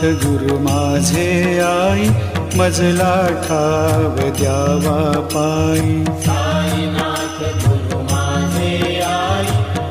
गुरु माझे आई, मजला ठाव द्यावा पायी. साईनाथ गुरु माझे आई,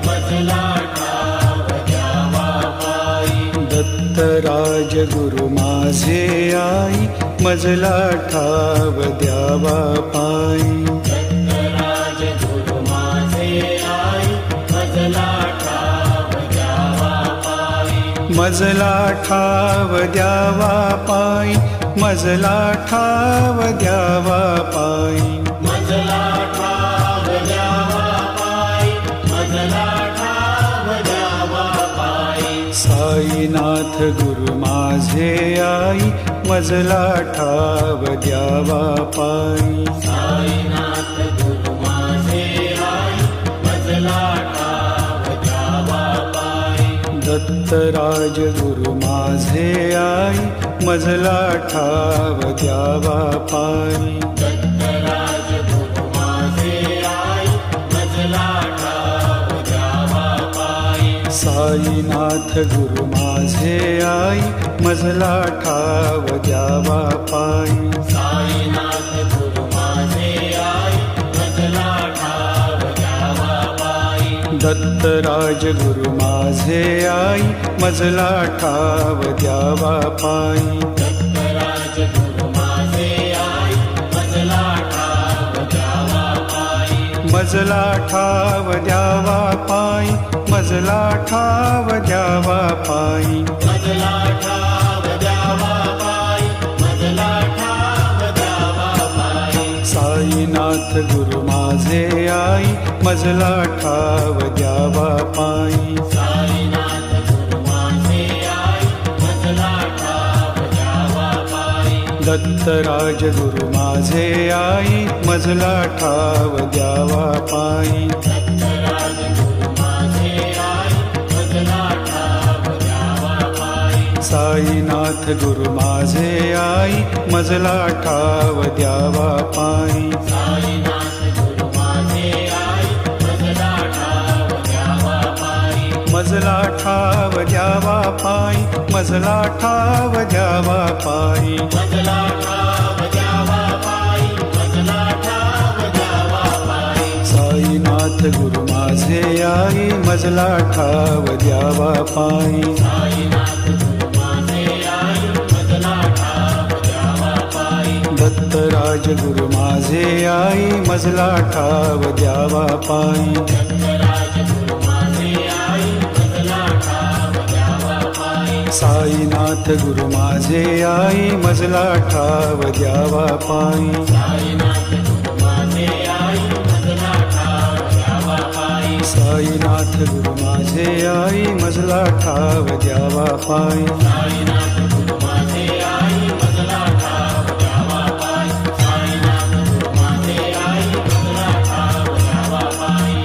मजला ठाव द्यावा पायी. दत्तराज गुरु माझे आई, मजला ठाव द्यावा पायी. दत्तराज गुरु माझे आई, मजला ठाव द्यावा पायी. मजला ठाव द्यावा पायी, मजला ठाव द्यावा पायी. मजला ठाव द्यावा पायी, मजला ठाव द्यावा पायी. साईनाथ गुरु माझे आई, मजला ठाव द्यावा पायी. साईनाथ गुरु माझे आई, मजला ठाव द्यावा पायी. दत्तराज गुरु माझे आई, मजला ठाव द्यावा पायी. दत्तराज गुरु माझे आई, मजला ठाव द्यावा पायी. साईनाथ गुरु माझे आई, मजला ठाव द्यावा पायी. साईनाथ गुरु माझे आई, मजला ठाव द्यावा पायी. दत्तराज गुरु माझे आई, मजला ठाव द्यावा पायी. दत्तराज गुरु माझे आई, मजला ठाव द्यावा पायी. मजला ठाव द्यावा पायी, मजला ठाव द्यावा पायी. मजला ठाव द्यावा पायी, मजला ठाव द्यावा पायी. साईनाथ गुरु माझे आई, मजला ठाव द्यावा पायी. साईनाथ गुरु माझे आई, मजला ठाव द्यावा पायी. दत्तराज गुरु माझे आई, मजला ठाव द्यावा पायी. दत्तराज गुरु माझे आई, मजला ठाव द्यावा पायी. साईनाथ गुरु माझे आई, मजला ठाव द्यावा पायी. साईनाथ गुरु माझे आई, मजला ठाव द्यावा पायी. मजला ठाव द्यावा पायी, मजला ठाव द्यावा पायी. मजला ठाव द्यावा पायी, मजला ठाव द्यावा पायी. साईनाथ गुरु माझे आई, मजला ठाव द्यावा पायी. साईनाथ गुरु माझे आई, मजला ठाव द्यावा पायी. दत्तराज गुरु माझे आई, मजला ठाव द्यावा पायी. दत्तराज गुरु माझे आई, मजला ठाव द्यावा पायी. साईनाथ गुरु माझे आई, मजला ठाव द्यावा पायी. साईनाथ गुरु माझे आई, मजला ठाव द्यावा पायी. साईनाथ गुरु माझे आई, मजला ठाव द्यावा पायी. साईनाथ गुरु माझे आई, मजला ठाव द्यावा पायी. साईनाथ गुरु माझे आई, मजला ठाव द्यावा पायी.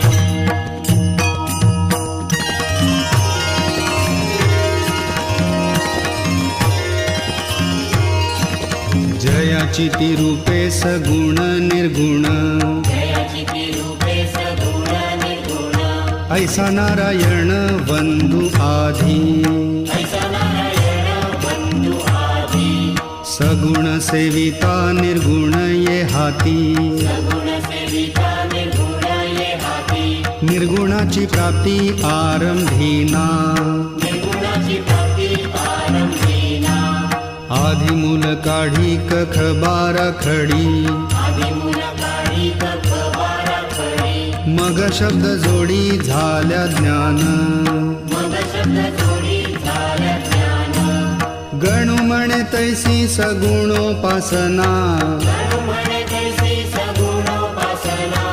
जयाची ती रूपे सगुण निर्गुण, जयाची ती रूपे सगुण निर्गुण. ऐसा नारायण वंदु आधी, ऐसा नारायण बंधू आधी. सगुण सेविता निर्गुण ये हाती. सगुण सेविका निर्गुण ये हाती. निर्गुणाची प्राप्ती आरंभीना, निर्गुणाची प्राप्ती आरंभीना. आधी मूल काढी कख बाराखडी. आधी मूल काढी कफ बाराखडी. मग शब्द जोडी झाल्या ज्ञान. मग शब्द जोडी झाल्या ज्ञान. गणू म्हणे तैसी सगुणोपासना. गणू म्हणे तैसी सगुणोपासना.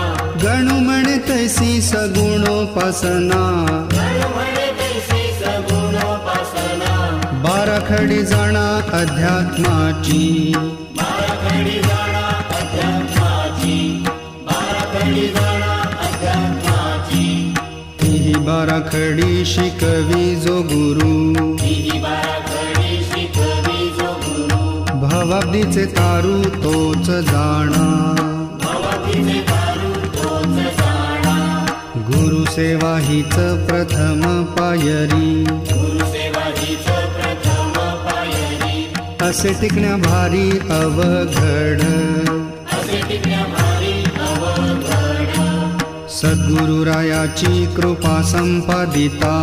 गणू म्हणे तैसी सगुणोपासना. गणू म्हणे तैसी सगुणोपासना. बाराखडी जाणा अध्यात्माची. बाराखडी जाणा अध्यात्माची. बाराखडी जाणा अध्यात्माची. तीही बाराखडी शिकवी जो गुरु. ही बाराखडी शिकवी जो गुरु. भवाब्दीचे तारू तोच जाणा. भवतीचे दारू तोच जाणा. गुरुसेवा हीच प्रथम पायरी. गुरुसेवा हीच प्रथम पायरी. असे टिकण्या भारी अवघड असे टिकण्या भारी अवघड सद्गुरुरायाची कृपा संपादिता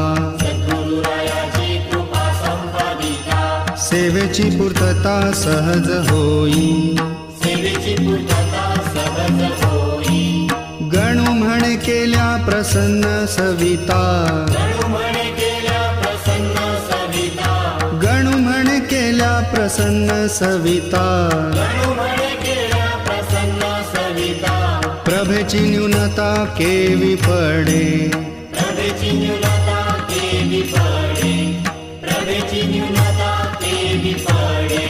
सद्गुरुरायाची कृपा संपादिता सेवेची पूर्तता सहज होई सेवेची पूर्तता सहज होई गणू म्हणे केल्या प्रसन्न सविता गणू म्हणे केल्या प्रसन्न सविता गणू म्हणे केल्या प्रसन्न सविता गणू म्हणे केल्या प्रसन्न सविता प्रभेची न्यूनता केवी पडे प्रभेची न्यूनता केवी पडे प्रभेची न्यूनता केवी पडे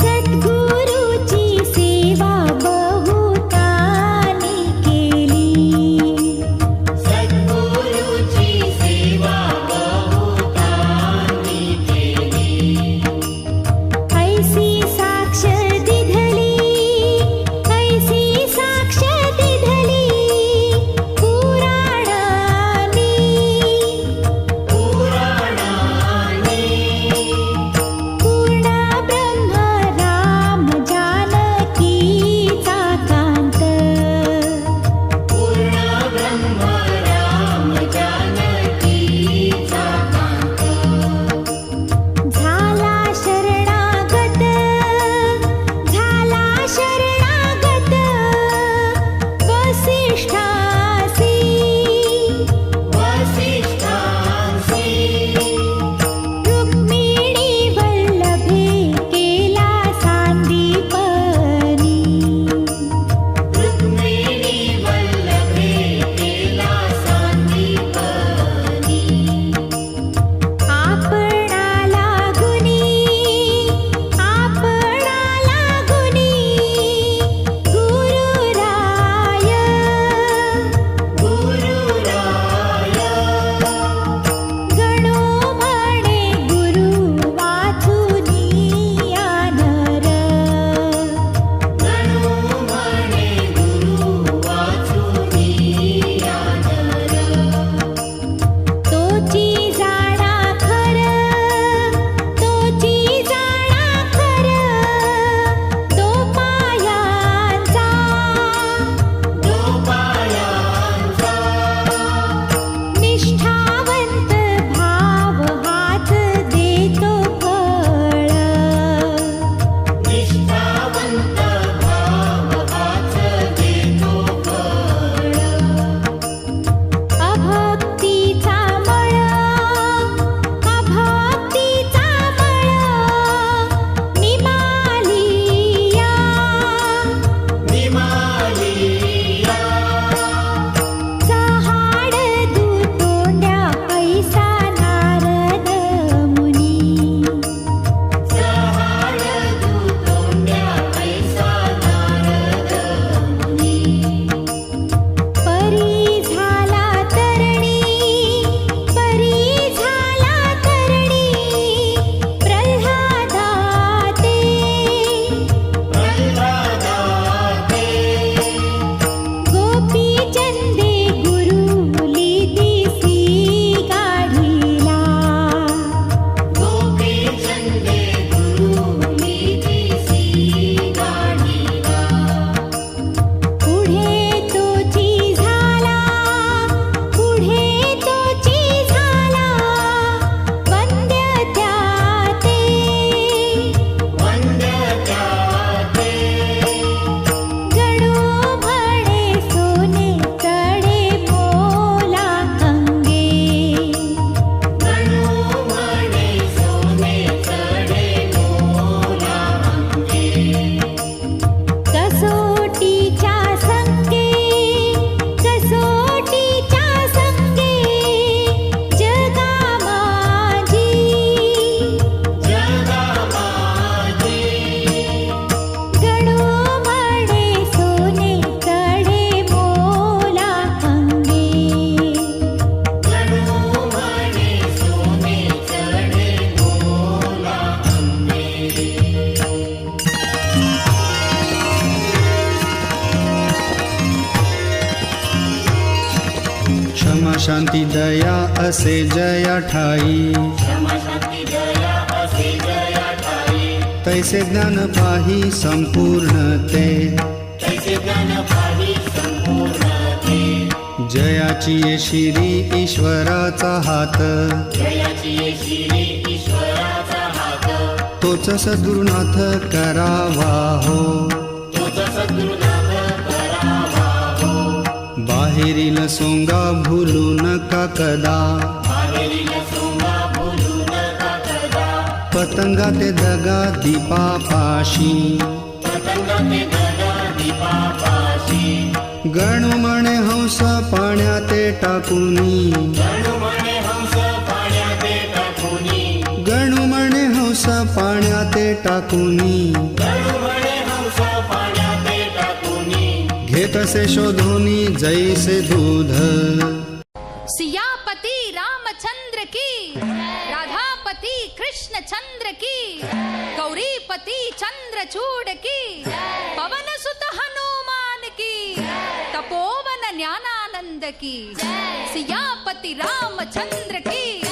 सद्गुरुची सेवा बहुतांनी केली सद्गुरुची सेवा बहुतांनी केली ऐसी साक्ष दिधली ऐसी साक्ष दिधली पुराणानी पुराणानी पूर्ण ब्रह्म राम जानकीचा कांत पूर्ण ब्रह्म राम जानकीचा कांत झाला शरणागत वसिष्ठासी वसिष्ठांसी रुक्मिणी वल्लभे केला सांदीपनी रुक्मिणी वल्लभे केला सांदीपनी आपणाला गुणी गुरुराय गुरुराय गणो म्हणे गुरु वाचुनिया नर गणू म्हणे गुरु वाचुनिया नर तोची जाणा खर तो पायांचा गोपायांचा निष्ठावंत भाव हात देतो फळ निष्ठावंत भाव हाच देतो फळ अभक्तीचा मळ निमालिया निमालिया चहाड दुतोंड्या पैसा नारद मुनी चहाड दुतोंड्या पैसा नारद मुनी परी झाला तरणी प्रल्हादाते प्रल्हादाते गोपी चंदे गुरुली दिसी गाढीला गोपी चंदे गुरुली दिसी गाढीला पुढे तोची झाला वंद्य त्याते वंद्य त्याते गणू म्हणे सोने चढे मोला अंगे गणू म्हणे सोने चढे मोला अंगे कसोटीच्या संगे जगा माझी जगा माझी गणू म्हणे सोने चढे मोला अंगे गणू म्हणे सोने चढे मोला अंगे क्षमा शांती दया असे जया ठाई क्षमा शांती दया असे ते जया ठाई तैसे ज्ञान पाही संपूर्ण ते तैसे ज्ञान पाही संपूर्ण ते जयाची ये शिरी ईश्वराचा हात जयाची ये शिरी ईश्वराचा हात तोच सद्गुरुनाथ करावा हो तोच सद्गुरुनाथ करावा हो बाहेरील सोंगा भूलू नका कदा बाहेरील सोंगा भूलू नका कदा पतंगा ते दगा दीपापाशी पतंग ते दगा दीपापाशी गणू म्हणे हंस पाण्याते टाकुनी गणू म्हणे हंस पाण्याते टाकुनी गणू म्हणे हंस पाण्याते टाकुनी गणू म्हणे हंस पाण्याते टाकुनी घेतसे शोधोनी जैसे दूध सियापति रामचंद्र की राधापति कृष्ण चंद्र की गौरीपति चंद्रचूड़ की पवन सुत हनुमान की तपोवन ज्ञानानंद की सियापति रामचंद्र की